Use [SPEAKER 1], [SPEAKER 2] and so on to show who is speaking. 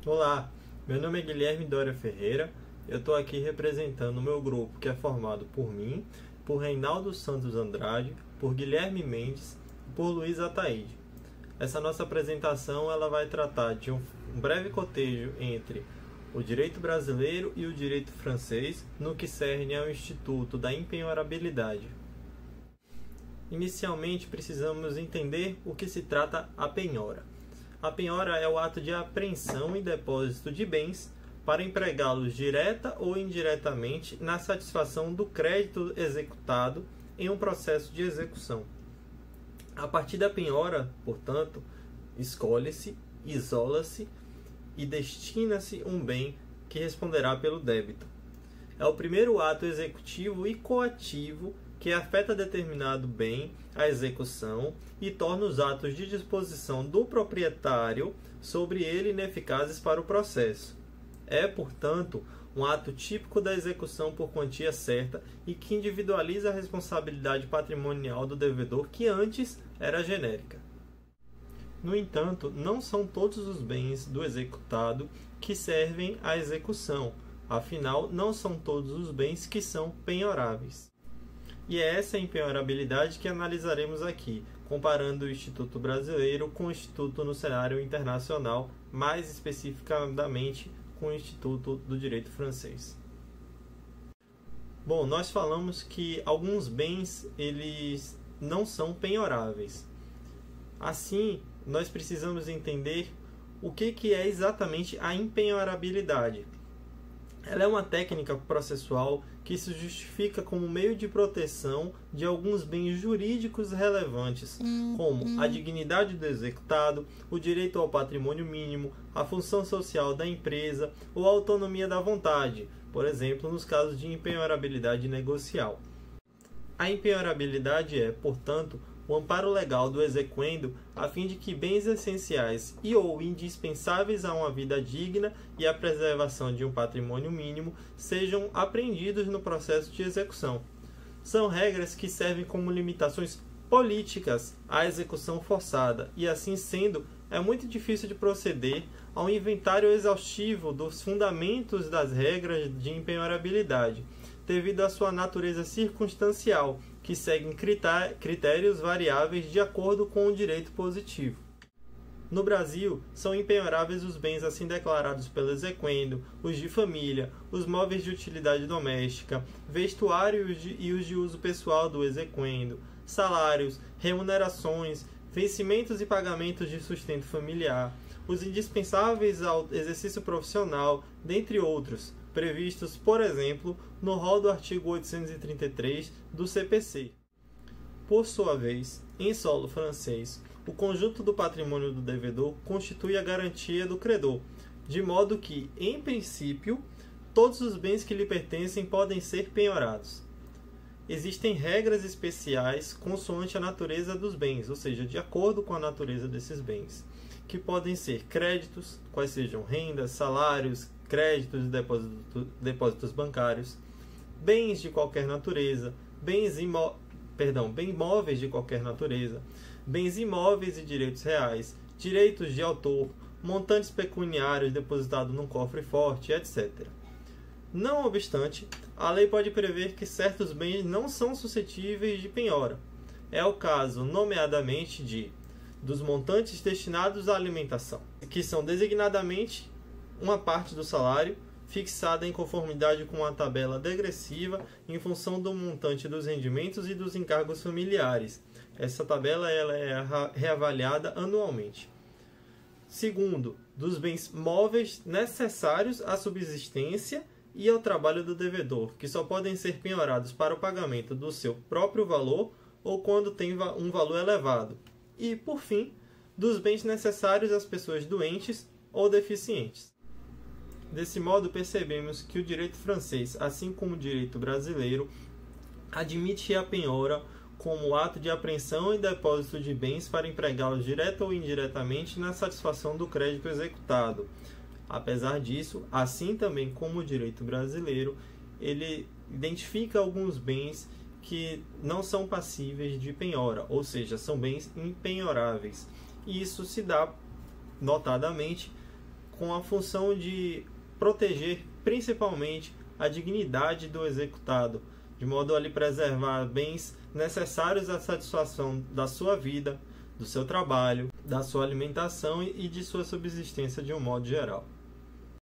[SPEAKER 1] Olá, meu nome é Guilherme Doria Ferreira. Eu estou aqui representando o meu grupo, que é formado por mim, por Reinaldo Santos Andrade, por Guilherme Mendes e por Luiz Ataíde. Essa nossa apresentação ela vai tratar de um breve cotejo entre o direito brasileiro e o direito francês, no que cerne ao Instituto da Impenhorabilidade. Inicialmente, precisamos entender o que se trata a penhora. A penhora é o ato de apreensão e depósito de bens para empregá-los direta ou indiretamente na satisfação do crédito executado em um processo de execução. A partir da penhora, portanto, escolhe-se, isola-se e destina-se um bem que responderá pelo débito. É o primeiro ato executivo e coativo que afeta determinado bem à execução e torna os atos de disposição do proprietário sobre ele ineficazes para o processo. É, portanto, um ato típico da execução por quantia certa e que individualiza a responsabilidade patrimonial do devedor, que antes era genérica. No entanto, não são todos os bens do executado que servem à execução, afinal, não são todos os bens que são penhoráveis. E é essa empenhorabilidade que analisaremos aqui, comparando o Instituto Brasileiro com o Instituto no cenário internacional, mais especificamente com o Instituto do Direito Francês. Bom, nós falamos que alguns bens eles não são penhoráveis. Assim, nós precisamos entender o que é exatamente a empenhorabilidade. Ela é uma técnica processual que se justifica como meio de proteção de alguns bens jurídicos relevantes, como a dignidade do executado, o direito ao patrimônio mínimo, a função social da empresa ou a autonomia da vontade, por exemplo, nos casos de empenhorabilidade negocial. A empenhorabilidade é, portanto, o amparo legal do exequendo a fim de que bens essenciais e ou indispensáveis a uma vida digna e à preservação de um patrimônio mínimo sejam apreendidos no processo de execução. São regras que servem como limitações políticas à execução forçada e, assim sendo, é muito difícil de proceder a um inventário exaustivo dos fundamentos das regras de empenhorabilidade, devido à sua natureza circunstancial, que seguem critérios variáveis de acordo com o direito positivo. No Brasil, são empenhoráveis os bens assim declarados pelo exequendo, os de família, os móveis de utilidade doméstica, vestuário e os de uso pessoal do exequendo, salários, remunerações, vencimentos e pagamentos de sustento familiar, os indispensáveis ao exercício profissional, dentre outros, previstos, por exemplo, no rol do artigo 833 do CPC. Por sua vez, em solo francês, o conjunto do patrimônio do devedor constitui a garantia do credor, de modo que, em princípio, todos os bens que lhe pertencem podem ser penhorados. Existem regras especiais consoante a natureza dos bens, ou seja, de acordo com a natureza desses bens, que podem ser créditos, quais sejam rendas, salários, créditos e depósitos bancários, bens de qualquer natureza, bens móveis de qualquer natureza, bens imóveis e direitos reais, direitos de autor, montantes pecuniários depositados num cofre forte, etc. Não obstante, a lei pode prever que certos bens não são suscetíveis de penhora. É o caso, nomeadamente, dos montantes destinados à alimentação, que são designadamente uma parte do salário, fixada em conformidade com a tabela degressiva em função do montante dos rendimentos e dos encargos familiares. Essa tabela ela é reavaliada anualmente. Segundo, dos bens móveis necessários à subsistência e ao trabalho do devedor, que só podem ser penhorados para o pagamento do seu próprio valor ou quando tem um valor elevado. E, por fim, dos bens necessários às pessoas doentes ou deficientes. Desse modo, percebemos que o direito francês, assim como o direito brasileiro, admite a penhora como ato de apreensão e depósito de bens para empregá-los direta ou indiretamente na satisfação do crédito executado. Apesar disso, assim também como o direito brasileiro, ele identifica alguns bens que não são passíveis de penhora, ou seja, são bens impenhoráveis. E isso se dá, notadamente, com a função de proteger principalmente a dignidade do executado, de modo a lhe preservar bens necessários à satisfação da sua vida, do seu trabalho, da sua alimentação e de sua subsistência de um modo geral.